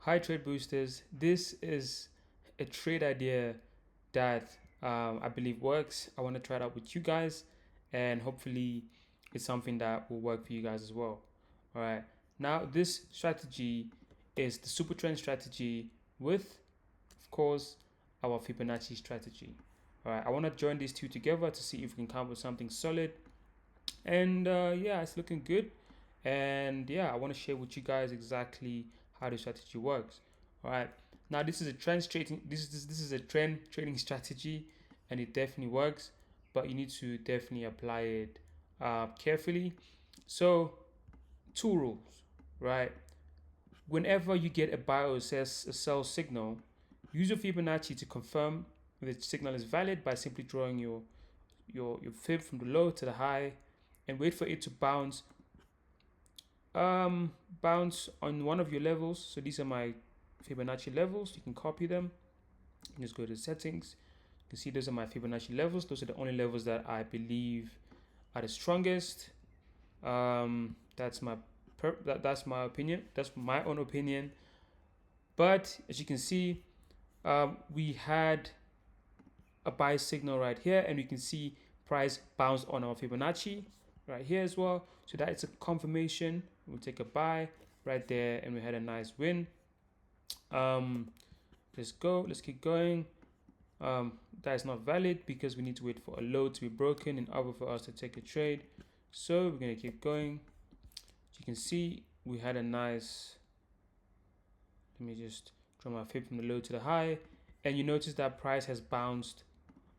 Hi trade boosters. This is a trade idea that I believe works. I want to try it out with you guys, and hopefully it's something that will work for you guys as well. All right. Now this strategy is the super trend strategy with, of course, our Fibonacci strategy. All right. I want to join these two together to see if we can come up with something solid. And yeah, it's looking good. And yeah, I want to share with you guys exactly how the strategy works. All right. Now this is a trend trading. This is a trend trading strategy, and it definitely works. But you need to definitely apply it carefully. So two rules, right? Whenever you get a buy or sell signal, use your Fibonacci to confirm the signal is valid by simply drawing your fib from the low to the high, and wait for it to bounce on one of your levels. So these are my Fibonacci levels. You can copy them. Just go to settings. You can see those are my Fibonacci levels. Those are the only levels that I believe are the strongest. That's my opinion. That's my own opinion. But as you can see, we had a buy signal right here, and you can see price bounced on our Fibonacci right here as well. So that is a confirmation. We'll take a buy right there, and we had a nice win. Let's go. Let's keep going. That is not valid because we need to wait for a low to be broken in order for us to take a trade. So we're gonna keep going. As you can see, we had a nice. Let me just draw my fib from the low to the high, and you notice that price has bounced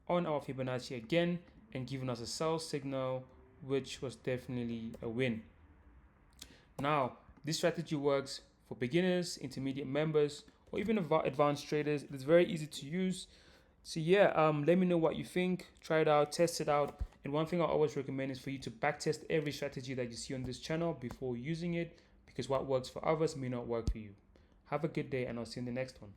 on our Fibonacci again and given us a sell signal, which was definitely a win. Now, this strategy works for beginners, intermediate members, or even advanced traders. It's very easy to use. So yeah, let me know what you think. Try it out, test it out. And one thing I always recommend is for you to backtest every strategy that you see on this channel before using it, because what works for others may not work for you. Have a good day, and I'll see you in the next one.